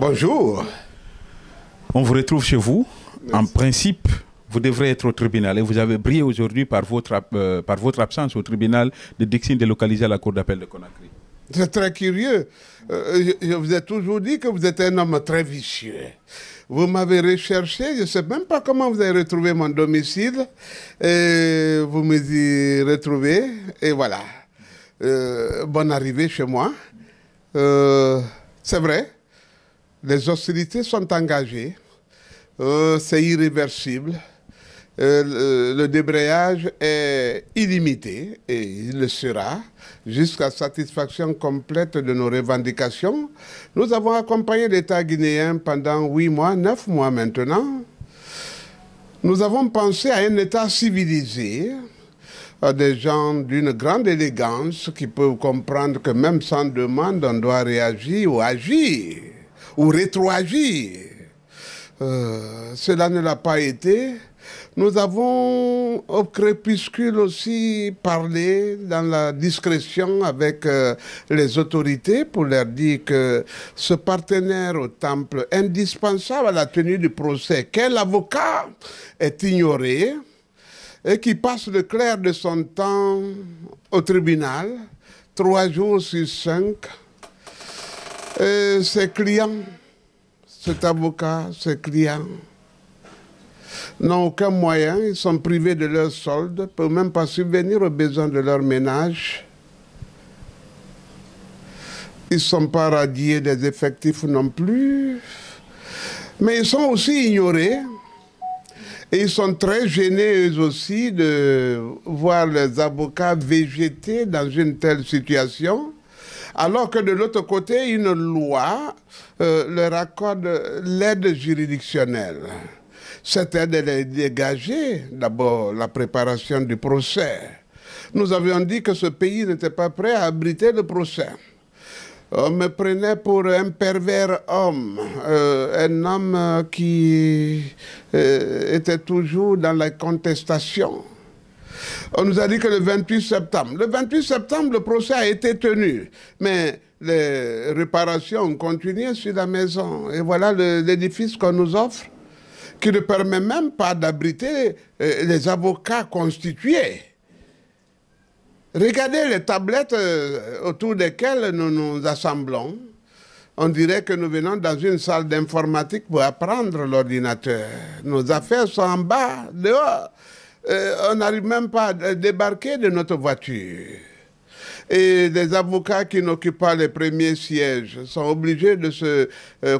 Bonjour. On vous retrouve chez vous. Merci. En principe, vous devrez être au tribunal et vous avez brillé aujourd'hui par votre absence au tribunal de Dixine délocalisé à la cour d'appel de Conakry. C'est très curieux. Je vous ai toujours dit que vous êtes un homme très vicieux. Vous m'avez recherché, je ne sais même pas comment vous avez retrouvé mon domicile. Et vous me y retrouvez et voilà. Bonne arrivée chez moi. C'est vrai, les hostilités sont engagées. C'est irréversible. Le débrayage est illimité et il le sera jusqu'à satisfaction complète de nos revendications. Nous avons accompagné l'État guinéen pendant 8 mois, 9 mois maintenant. Nous avons pensé à un État civilisé, à des gens d'une grande élégance qui peuvent comprendre que même sans demande, on doit réagir ou agir ou rétroagir. Cela ne l'a pas été. Nous avons au crépuscule aussi parlé dans la discrétion avec les autorités pour leur dire que ce partenaire au temple indispensable à la tenue du procès, quel avocat est ignoré et qui passe le clair de son temps au tribunal, 3 jours sur 5, et ses clients, cet avocat, ses clients, n'ont aucun moyen, ils sont privés de leur solde, ne peuvent même pas subvenir aux besoins de leur ménage. Ils ne sont pas radiés des effectifs non plus, mais ils sont aussi ignorés. Et ils sont très gênés eux aussi de voir les avocats végéter dans une telle situation, alors que de l'autre côté, une loi leur accorde l'aide juridictionnelle. Cette aide est dégagée, d'abord la préparation du procès. Nous avions dit que ce pays n'était pas prêt à abriter le procès. On me prenait pour un pervers homme, un homme qui était toujours dans la contestation. On nous a dit que le 28 septembre. Le 28 septembre, le procès a été tenu, mais les réparations ont continué sur la maison. Et voilà l'édifice qu'on nous offre, qui ne permet même pas d'abriter les avocats constitués. Regardez les tablettes autour desquelles nous nous assemblons. On dirait que nous venons dans une salle d'informatique pour apprendre l'ordinateur. Nos affaires sont en bas, dehors. On n'arrive même pas à débarquer de notre voiture. Et les avocats qui n'occupent pas les premiers sièges sont obligés de se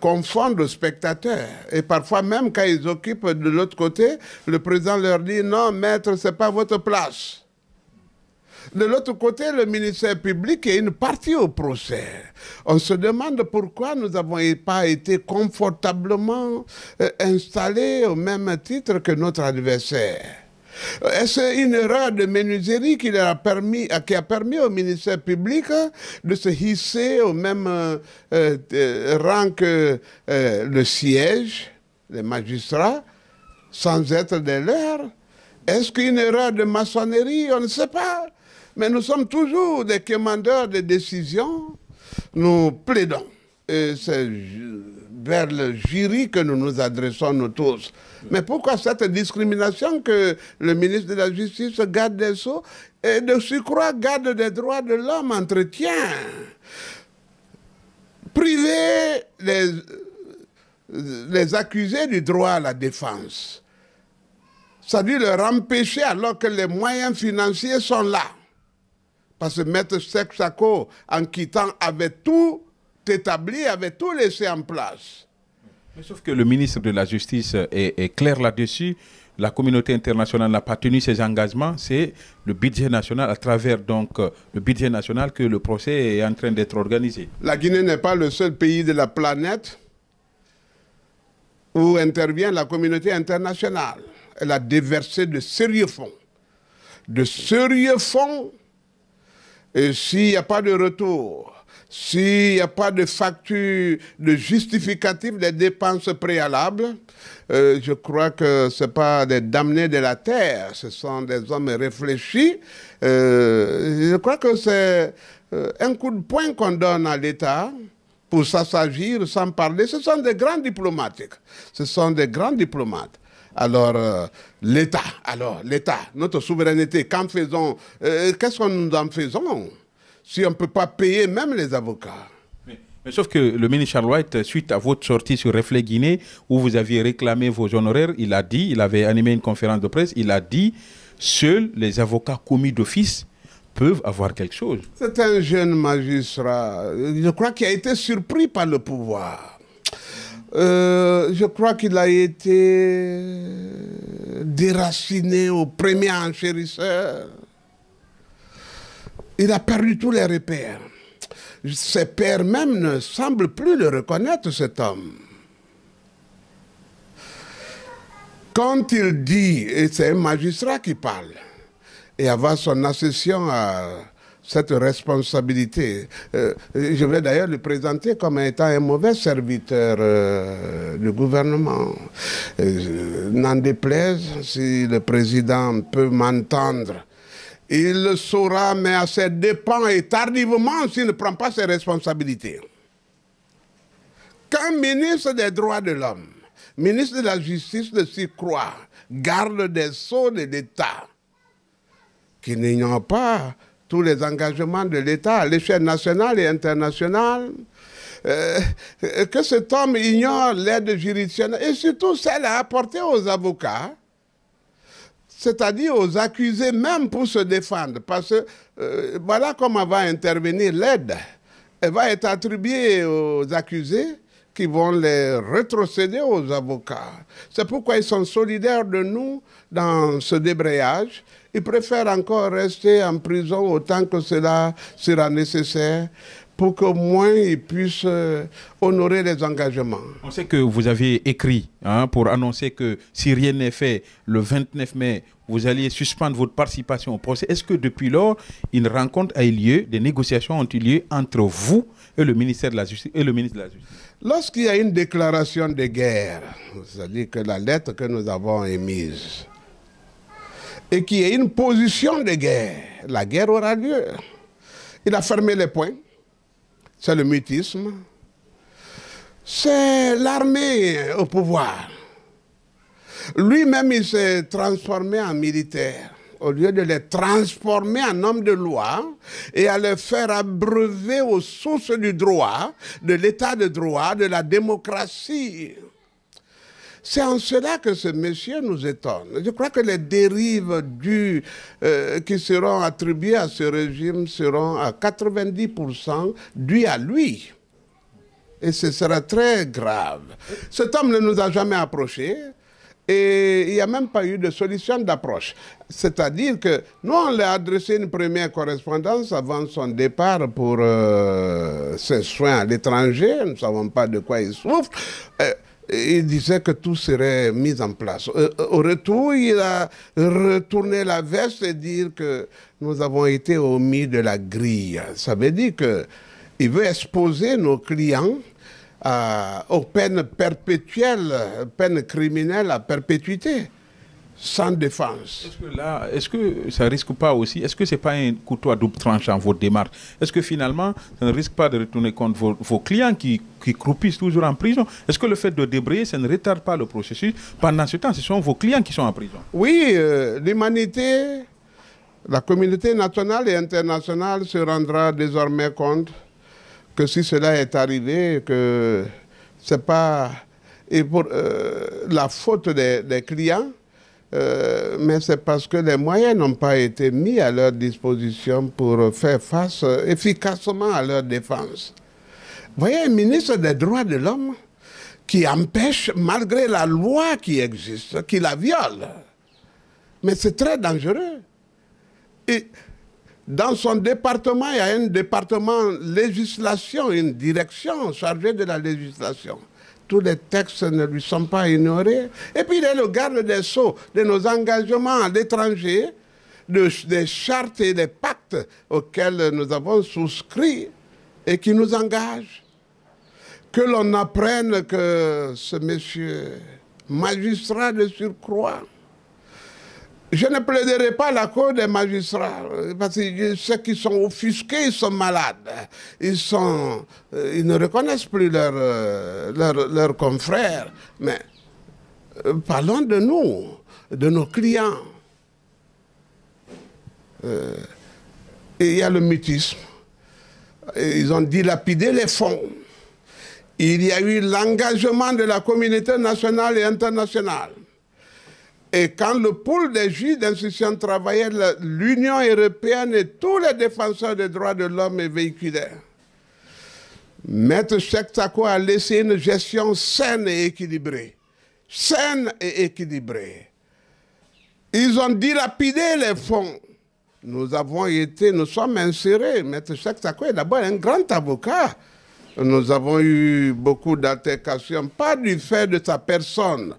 confondre aux spectateurs. Et parfois même quand ils occupent de l'autre côté, le président leur dit « Non, maître, ce n'est pas votre place ». De l'autre côté, le ministère public est une partie au procès. On se demande pourquoi nous n'avons pas été confortablement installés au même titre que notre adversaire. Est-ce une erreur de menuiserie qui a permis au ministère public de se hisser au même rang que le siège, les magistrats, sans être des leurs? Est-ce qu'une erreur de maçonnerie? On ne sait pas. Mais nous sommes toujours des commandeurs de décision. Nous plaidons. Et c'est vers le jury que nous nous adressons, nous tous. Mais pourquoi cette discrimination que le ministre de la Justice, garde des Sceaux, et de surcroît garde des droits de l'homme entretient? Priver les accusés du droit à la défense. Ça dit leur empêcher alors que les moyens financiers sont là. Parce que Maître Seck Sako, en quittant, avait tout établi, avait tout laissé en place. Mais sauf que le ministre de la Justice est clair là-dessus. La communauté internationale n'a pas tenu ses engagements. C'est le budget national, à travers donc le budget national, que le procès est en train d'être organisé. La Guinée n'est pas le seul pays de la planète où intervient la communauté internationale. Elle a déversé de sérieux fonds. De sérieux fonds. Et s'il n'y a pas de retour, s'il n'y a pas de facture, de justificatif des dépenses préalables, je crois que ce n'est pas des damnés de la terre, ce sont des hommes réfléchis. Je crois que c'est un coup de poing qu'on donne à l'État pour s'assagir sans parler. Ce sont des grands diplomates. Ce sont des grands diplomates. Alors, l'État, notre souveraineté, qu'est-ce que nous en faisons si on ne peut pas payer même les avocats? Mais sauf que le ministre Charles White, suite à votre sortie sur Reflet Guinée, où vous aviez réclamé vos honoraires, il avait animé une conférence de presse, il a dit « Seuls les avocats commis d'office peuvent avoir quelque chose ». C'est un jeune magistrat, je crois qu'il a été surpris par le pouvoir. Je crois qu'il a été déraciné au premier enchérisseur. Il a perdu tous les repères. Ses pairs même ne semblent plus le reconnaître, cet homme. Quand il dit, et c'est un magistrat qui parle, et avoir son accession à cette responsabilité. Je vais d'ailleurs le présenter comme étant un mauvais serviteur du gouvernement. N'en déplaise, si le président peut m'entendre, il le saura, mais à ses dépens et tardivement s'il ne prend pas ses responsabilités. Qu'un ministre des droits de l'homme, ministre de la justice de surcroît, garde des sceaux de l'État, qui n'ignore pas tous les engagements de l'État à l'échelle nationale et internationale, que cet homme ignore l'aide juridictionnelle et surtout celle à apporter aux avocats, c'est-à-dire aux accusés même pour se défendre. Parce que voilà comment va intervenir l'aide. Elle va être attribuée aux accusés qui vont les rétrocéder aux avocats. C'est pourquoi ils sont solidaires de nous dans ce débrayage. Ils préfèrent encore rester en prison autant que cela sera nécessaire pour qu'au moins ils puissent honorer les engagements. On sait que vous avez écrit pour annoncer que si rien n'est fait, le 29 mai, vous alliez suspendre votre participation au procès. Est-ce que depuis lors, une rencontre a eu lieu, des négociations ont eu lieu entre vous et le ministère de la Justice et le ministre de la Justice? Lorsqu'il y a une déclaration de guerre, c'est-à-dire que la lettre que nous avons émise, et qu'il y ait une position de guerre, la guerre aura lieu. Il a fermé les poings. C'est le mutisme. C'est l'armée au pouvoir. Lui-même, il s'est transformé en militaire. Au lieu de les transformer en hommes de loi et à les faire abreuver aux sources du droit, de l'état de droit, de la démocratie. C'est en cela que ce monsieur nous étonne. Je crois que les dérives qui seront attribuées à ce régime seront à 90% dues à lui. Et ce sera très grave. Cet homme ne nous a jamais approchés et il n'y a même pas eu de solution d'approche. C'est-à-dire que nous, on lui a adressé une première correspondance avant son départ pour ses soins à l'étranger. Nous ne savons pas de quoi il souffre. Il disait que tout serait mis en place. Au retour, il a retourné la veste et dit que nous avons été omis de la grille. Ça veut dire qu'il veut exposer nos clients aux peines perpétuelles, peines criminelles à perpétuité, sans défense. Est-ce que ça risque pas aussi, est-ce que ce n'est pas un couteau à double tranchant votre démarche? Est-ce que finalement, ça ne risque pas de retourner contre vos clients qui croupissent toujours en prison? Est-ce que le fait de débrayer, ça ne retarde pas le processus? Pendant ce temps, ce sont vos clients qui sont en prison. Oui, l'humanité, la communauté nationale et internationale se rendra désormais compte que si cela est arrivé, que ce n'est pas pour la faute des clients, mais c'est parce que les moyens n'ont pas été mis à leur disposition pour faire face efficacement à leur défense. Vous voyez, un ministre des droits de l'homme qui empêche, malgré la loi qui existe, qui la viole. Mais c'est très dangereux. Et dans son département, il y a un département législation, une direction chargée de la législation. Tous les textes ne lui sont pas ignorés. Et puis il est le garde des sceaux de nos engagements à l'étranger, des chartes et des pactes auxquels nous avons souscrit et qui nous engagent. Que l'on apprenne que ce monsieur, magistrat de surcroît, Je ne plaiderai pas la cause des magistrats, parce que ceux qui sont offusqués, ils sont malades. Ils ne reconnaissent plus leurs confrères. Mais parlons de nous, de nos clients. Il y a le mutisme. Ils ont dilapidé les fonds. Il y a eu l'engagement de la communauté nationale et internationale. Et quand le pool des juges d'instruction travaillait, l'Union européenne et tous les défenseurs des droits de l'homme est véhiculaire. Maître Cheikh Tako a laissé une gestion saine et équilibrée. Saine et équilibrée. Ils ont dilapidé les fonds. Nous sommes insérés. Maître Cheikh Tako est d'abord un grand avocat. Nous avons eu beaucoup d'altercations, pas du fait de sa personne,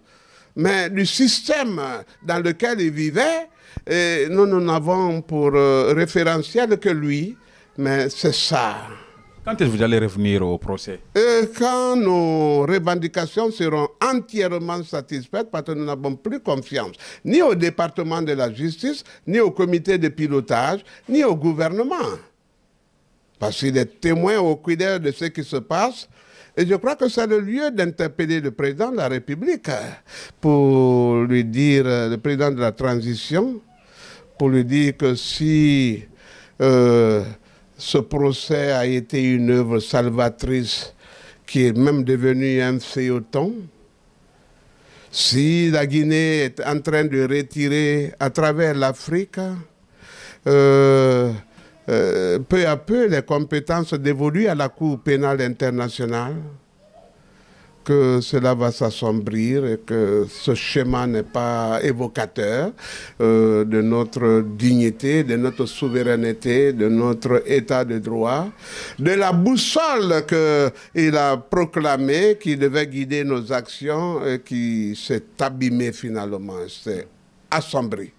mais du système dans lequel il vivait. Et nous n'avons pour référentiel que lui, mais c'est ça. Quand est-ce que vous allez revenir au procès? Quand nos revendications seront entièrement satisfaites, parce que nous n'avons plus confiance ni au département de la justice, ni au comité de pilotage, ni au gouvernement. Parce qu'il est témoin oculaire de ce qui se passe. Et je crois que c'est le lieu d'interpeller le président de la République pour lui dire, le président de la transition, pour lui dire que si ce procès a été une œuvre salvatrice qui est même devenue un feuilleton, si la Guinée est en train de retirer à travers l'Afrique peu à peu les compétences dévolues à la Cour pénale internationale, que cela va s'assombrir et que ce schéma n'est pas évocateur de notre dignité, de notre souveraineté, de notre état de droit, de la boussole qu'il a proclamée, qui devait guider nos actions et qui s'est abîmée finalement, s'est assombrie.